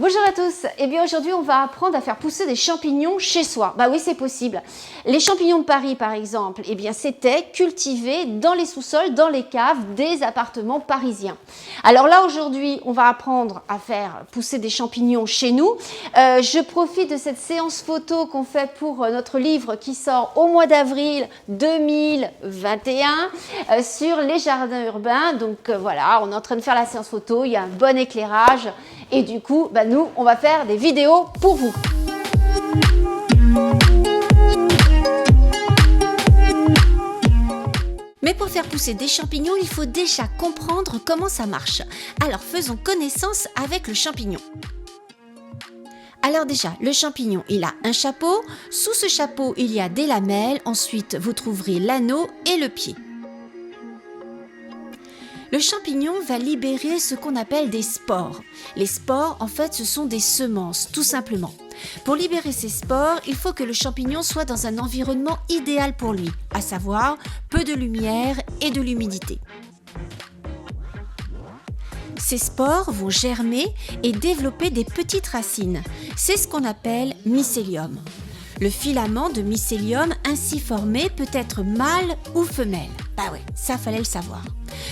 Bonjour à tous, eh bien aujourd'hui on va apprendre à faire pousser des champignons chez soi. Bah oui, c'est possible. Les champignons de Paris par exemple, eh bien c'était cultivé dans les sous-sols, dans les caves des appartements parisiens. Alors là aujourd'hui on va apprendre à faire pousser des champignons chez nous. Je profite de cette séance photo qu'on fait pour notre livre qui sort au mois d'avril 2021 sur les jardins urbains. Donc voilà, on est en train de faire la séance photo, il y a un bon éclairage et du coup, nous, on va faire des vidéos pour vous. Mais pour faire pousser des champignons, il faut déjà comprendre comment ça marche. Alors faisons connaissance avec le champignon. Alors déjà, le champignon, il a un chapeau. Sous ce chapeau, il y a des lamelles. Ensuite, vous trouverez l'anneau et le pied. Le champignon va libérer ce qu'on appelle des spores. Les spores, en fait, ce sont des semences, tout simplement. Pour libérer ces spores, il faut que le champignon soit dans un environnement idéal pour lui, à savoir peu de lumière et de l'humidité. Ces spores vont germer et développer des petites racines. C'est ce qu'on appelle mycélium. Le filament de mycélium ainsi formé peut être mâle ou femelle. Bah ouais, ça fallait le savoir.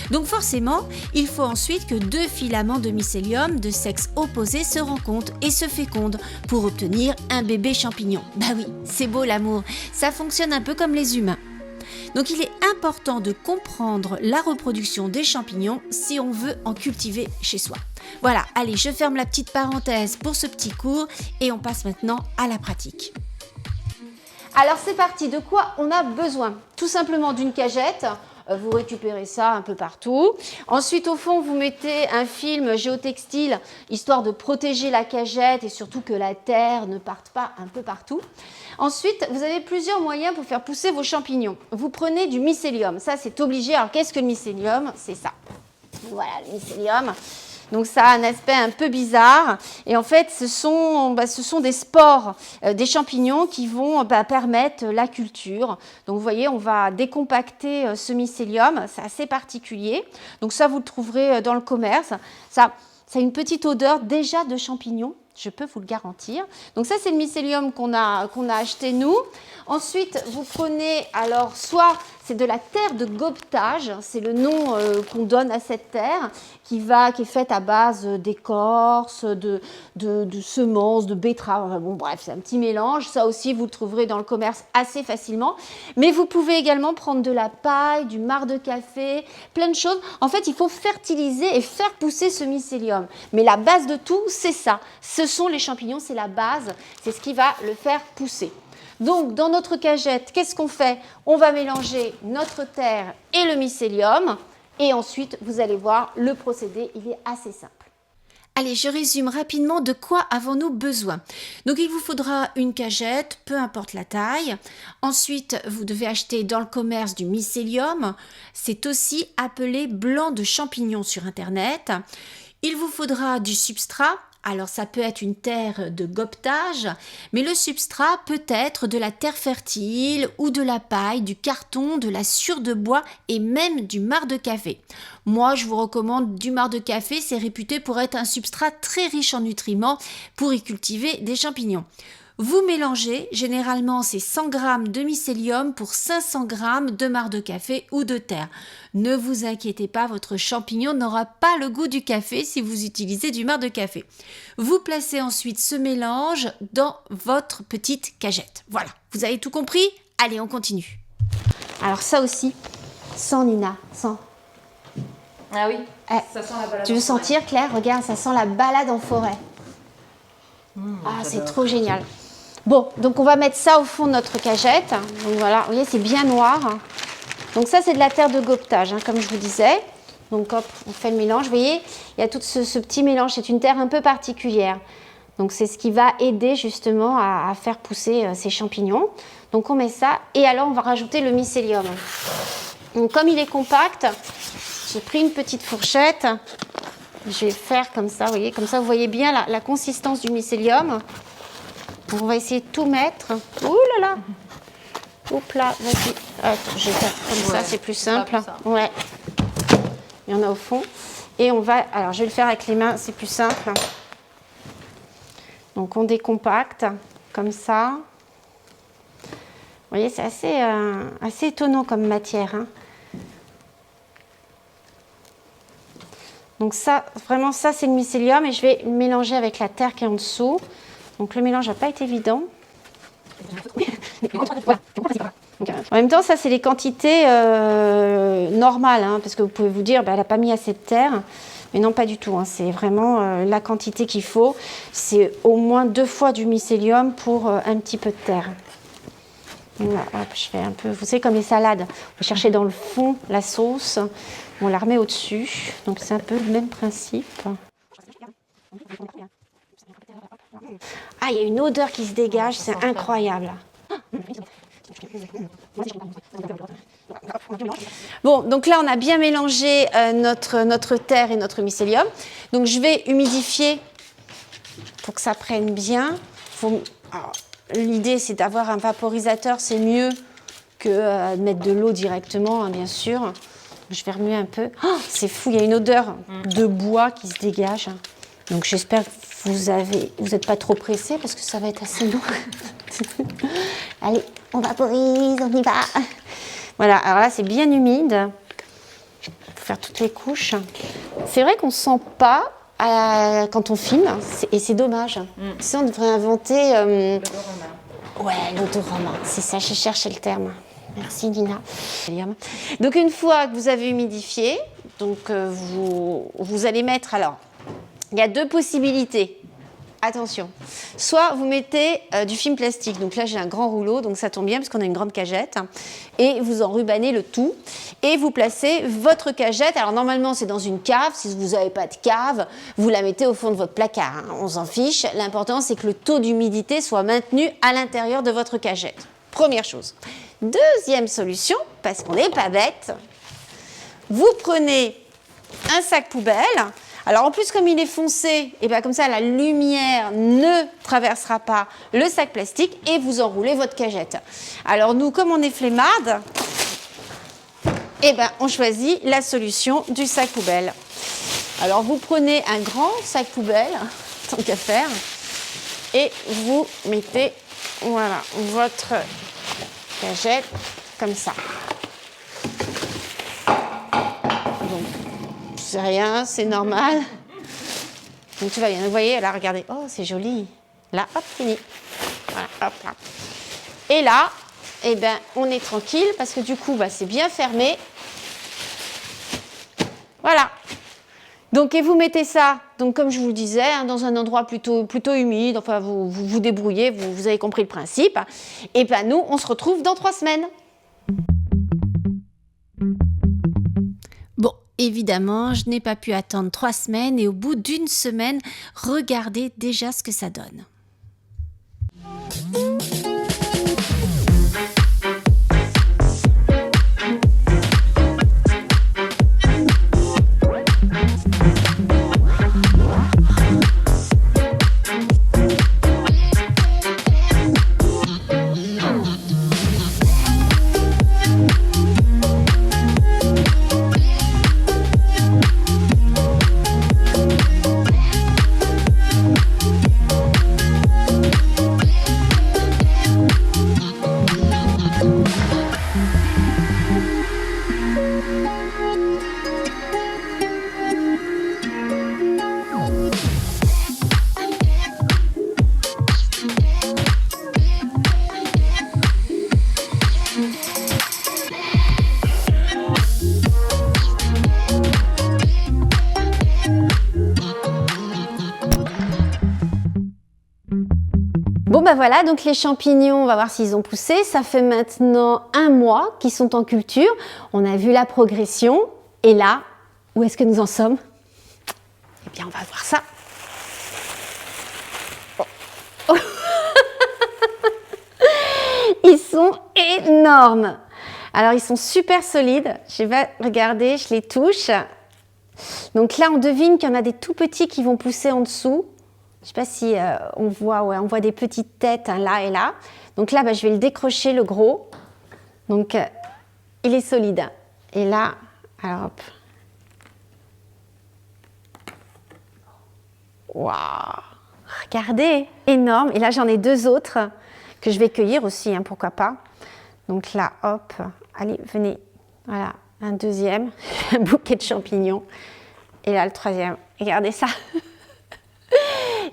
Donc forcément, il faut ensuite que deux filaments de mycélium de sexe opposé se rencontrent et se fécondent pour obtenir un bébé champignon. Bah oui, c'est beau l'amour, ça fonctionne un peu comme les humains. Donc il est important de comprendre la reproduction des champignons si on veut en cultiver chez soi. Voilà, allez, je ferme la petite parenthèse pour ce petit cours et on passe maintenant à la pratique. Alors c'est parti, de quoi on a besoin? Tout simplement d'une cagette. Vous récupérez ça un peu partout. Ensuite, au fond, vous mettez un film géotextile, histoire de protéger la cagette et surtout que la terre ne parte pas un peu partout. Ensuite, vous avez plusieurs moyens pour faire pousser vos champignons. Vous prenez du mycélium, ça c'est obligé. Alors qu'est-ce que le mycélium? C'est ça. Voilà, le mycélium. Donc ça a un aspect un peu bizarre et en fait ce sont des spores des champignons qui vont permettre la culture. Donc vous voyez, on va décompacter ce mycélium, c'est assez particulier. Donc ça vous le trouverez dans le commerce. Ça a une petite odeur déjà de champignons, je peux vous le garantir. Donc ça c'est le mycélium qu'on a acheté nous. Ensuite vous prenez alors soit c'est de la terre de gobetage, c'est le nom qu'on donne à cette terre qui est faite à base d'écorce, de semences, de betteraves. Bon bref, c'est un petit mélange. Ça aussi, vous le trouverez dans le commerce assez facilement. Mais vous pouvez également prendre de la paille, du marc de café, plein de choses. En fait, il faut fertiliser et faire pousser ce mycélium. Mais la base de tout, c'est ça. Ce sont les champignons, c'est la base. C'est ce qui va le faire pousser. Donc, dans notre cagette, qu'est-ce qu'on fait? On va mélanger notre terre et le mycélium. Et ensuite, vous allez voir, le procédé, il est assez simple. Allez, je résume rapidement de quoi avons-nous besoin. Donc, il vous faudra une cagette, peu importe la taille. Ensuite, vous devez acheter dans le commerce du mycélium. C'est aussi appelé blanc de champignon sur Internet. Il vous faudra du substrat. Alors ça peut être une terre de gobetage, mais le substrat peut être de la terre fertile ou de la paille, du carton, de la sciure de bois et même du marc de café. Moi, je vous recommande du marc de café, c'est réputé pour être un substrat très riche en nutriments pour y cultiver des champignons. Vous mélangez, généralement c'est 100 g de mycélium pour 500 g de marc de café ou de terre. Ne vous inquiétez pas, votre champignon n'aura pas le goût du café si vous utilisez du marc de café. Vous placez ensuite ce mélange dans votre petite cagette. Voilà, vous avez tout compris? Allez, on continue. Alors ça aussi, sans Nina, sans. Ah oui, ça sent la balade. Tu veux sentir, Claire? Regarde, ça sent la balade en forêt. C'est trop génial. Bon, donc on va mettre ça au fond de notre cagette. Donc voilà, vous voyez, c'est bien noir. Donc ça, c'est de la terre de gobetage, comme je vous disais. Donc hop, on fait le mélange. Vous voyez, il y a tout ce petit mélange. C'est une terre un peu particulière. Donc c'est ce qui va aider justement à faire pousser ces champignons. Donc on met ça et alors on va rajouter le mycélium. Donc comme il est compact, j'ai pris une petite fourchette. Je vais faire comme ça, vous voyez, comme ça vous voyez bien la consistance du mycélium. On va essayer de tout mettre. Ouh là là! Oups là, vas-y. Attends, je vais faire comme ça, c'est plus simple. Ouais. Il y en a au fond. Et on va. Alors, je vais le faire avec les mains, c'est plus simple. Donc on décompacte comme ça. Vous voyez, c'est assez étonnant comme matière, hein. Donc ça, vraiment ça c'est le mycélium et je vais le mélanger avec la terre qui est en dessous. Donc le mélange n'a pas été évident. En même temps, ça c'est les quantités normales, hein, parce que vous pouvez vous dire, bah, elle n'a pas mis assez de terre. Mais non, pas du tout, hein, c'est vraiment la quantité qu'il faut. C'est au moins 2 fois du mycélium pour un petit peu de terre. Voilà, hop, je fais un peu, vous savez, comme les salades. Vous cherchez dans le fond la sauce, on la remet au-dessus. Donc c'est un peu le même principe. Ah, il y a une odeur qui se dégage, c'est incroyable. Bon, donc là, on a bien mélangé notre terre et notre mycélium. Donc je vais humidifier pour que ça prenne bien. L'idée, c'est d'avoir un vaporisateur, c'est mieux que de mettre de l'eau directement, hein, bien sûr. Je vais remuer un peu. Oh, c'est fou, il y a une odeur de bois qui se dégage. Donc j'espère que vous n'êtes pas trop pressés parce que ça va être assez lourd. Allez, on vaporise, on y va. Voilà, alors là, c'est bien humide. Il faut faire toutes les couches. C'est vrai qu'on ne sent pas quand on filme, et c'est dommage. Tu sais, on devrait inventer... L'odorama. Ouais, l'odorama, c'est ça, je cherchais le terme. Merci Nina. Donc une fois que vous avez humidifié, donc vous allez mettre, alors, il y a 2 possibilités. Attention, soit vous mettez du film plastique, donc là j'ai un grand rouleau, donc ça tombe bien parce qu'on a une grande cagette, et vous enrubanez le tout, et vous placez votre cagette, alors normalement c'est dans une cave, si vous n'avez pas de cave, vous la mettez au fond de votre placard, hein, on s'en fiche, l'important c'est que le taux d'humidité soit maintenu à l'intérieur de votre cagette, première chose. Deuxième solution, parce qu'on n'est pas bête, vous prenez un sac poubelle. Alors en plus, comme il est foncé, et bien comme ça la lumière ne traversera pas le sac plastique et vous enroulez votre cagette. Alors nous, comme on est flemmarde, et ben on choisit la solution du sac poubelle. Alors vous prenez un grand sac poubelle, tant qu'à faire, et vous mettez voilà, votre cagette comme ça. C'est rien, c'est normal. Donc tout va bien. Vous voyez, là, regardez. Oh, c'est joli. Là, hop, fini. Voilà, hop, là. Et là, eh ben, on est tranquille parce que du coup, bah, c'est bien fermé. Voilà. Donc, et vous mettez ça, donc comme je vous le disais, hein, dans un endroit plutôt humide. Enfin, vous débrouillez, vous avez compris le principe. Et ben, nous, on se retrouve dans 3 semaines. Bon, évidemment, je n'ai pas pu attendre 3 semaines et au bout d'1 semaine, regardez déjà ce que ça donne. Bon ben voilà, donc les champignons, on va voir s'ils ont poussé. Ça fait maintenant 1 mois qu'ils sont en culture. On a vu la progression. Et là, où est-ce que nous en sommes? Eh bien, on va voir ça. Oh. Ils sont énormes. Alors, ils sont super solides. Je vais regarder, je les touche. Donc là, on devine qu'il y en a des tout petits qui vont pousser en dessous. Je ne sais pas si on voit des petites têtes hein, là et là. Donc là, bah, je vais le décrocher, le gros. Donc, il est solide. Et là, alors hop. Waouh! regardez, énorme. Et là, j'en ai 2 autres que je vais cueillir aussi, hein, pourquoi pas. Donc là, hop, allez, venez. Voilà, un deuxième, un bouquet de champignons. Et là, le troisième. Regardez ça.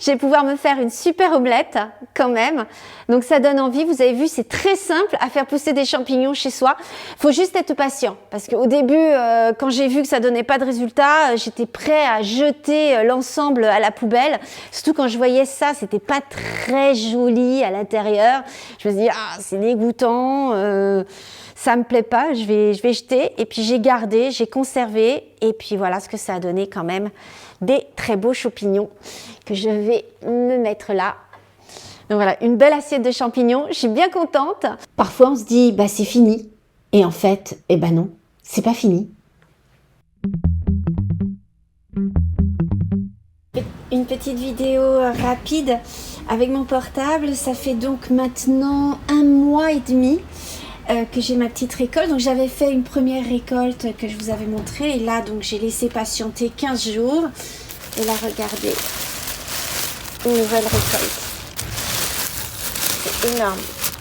Je vais pouvoir me faire une super omelette quand même. Donc ça donne envie. Vous avez vu, c'est très simple à faire pousser des champignons chez soi. Il faut juste être patient. Parce qu'au début, quand j'ai vu que ça donnait pas de résultat, j'étais prêt à jeter l'ensemble à la poubelle. Surtout quand je voyais ça, c'était pas très joli à l'intérieur. Je me suis dit, ah, c'est dégoûtant. Ça me plaît pas, je vais jeter. Et puis j'ai gardé, j'ai conservé. Et puis voilà ce que ça a donné quand même. Des très beaux champignons que je vais me mettre là. Donc voilà, une belle assiette de champignons. Je suis bien contente. Parfois, on se dit, bah c'est fini. Et en fait, eh ben non, c'est pas fini. Une petite vidéo rapide avec mon portable. Ça fait donc maintenant 1 mois et demi que j'ai ma petite récolte. Donc j'avais fait une première récolte que je vous avais montrée. Et là, donc j'ai laissé patienter 15 jours. Et là, regardez, une nouvelle récolte. C'est énorme.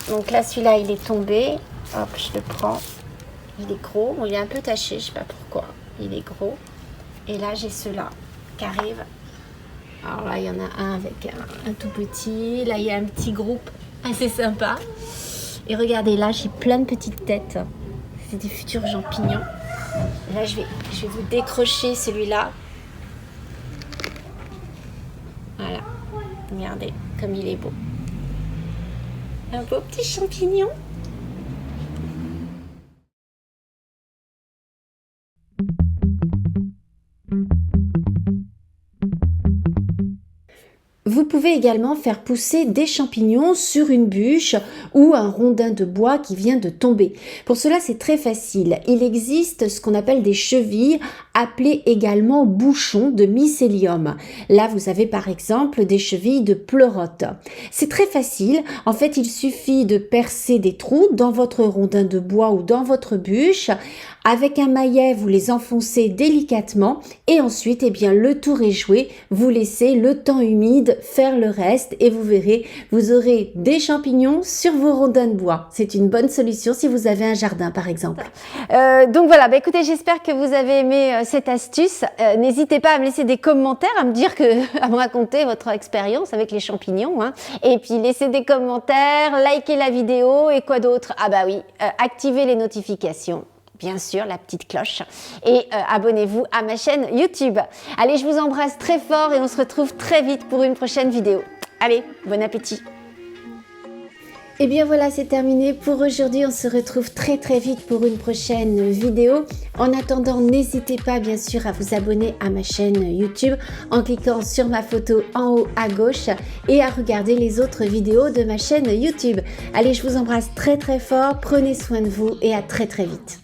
Donc là, celui-là, il est tombé. Hop, je le prends. Il est gros. Bon, il est un peu taché, je sais pas pourquoi. Il est gros. Et là, j'ai ceux-là qui arrivent. Alors là, il y en a un avec un tout petit. Là, il y a un petit groupe assez sympa. Et regardez, là, j'ai plein de petites têtes. C'est des futurs champignons. Et là, je vais vous décrocher celui-là. Voilà. Regardez comme il est beau. Un beau petit champignon. Vous pouvez également faire pousser des champignons sur une bûche ou un rondin de bois qui vient de tomber. Pour cela, c'est très facile. Il existe ce qu'on appelle des chevilles, appelées également bouchons de mycélium. Là, vous avez par exemple des chevilles de pleurote. C'est très facile. En fait, il suffit de percer des trous dans votre rondin de bois ou dans votre bûche. Avec un maillet, vous les enfoncez délicatement et ensuite, eh bien, le tour est joué. Vous laissez le temps humide faire le reste et vous verrez, vous aurez des champignons sur vos rondins de bois. C'est une bonne solution si vous avez un jardin, par exemple. Donc voilà, bah écoutez, j'espère que vous avez aimé cette astuce. N'hésitez pas à me laisser des commentaires, à me raconter votre expérience avec les champignons. Hein. Et puis, laissez des commentaires, likez la vidéo et quoi d'autre? Ah bah oui, activez les notifications. Bien sûr, la petite cloche. Et abonnez-vous à ma chaîne YouTube. Allez, je vous embrasse très fort et on se retrouve très vite pour une prochaine vidéo. Allez, bon appétit. Et bien voilà, c'est terminé pour aujourd'hui. On se retrouve très vite pour une prochaine vidéo. En attendant, n'hésitez pas bien sûr à vous abonner à ma chaîne YouTube en cliquant sur ma photo en haut à gauche et à regarder les autres vidéos de ma chaîne YouTube. Allez, je vous embrasse très fort. Prenez soin de vous et à très vite.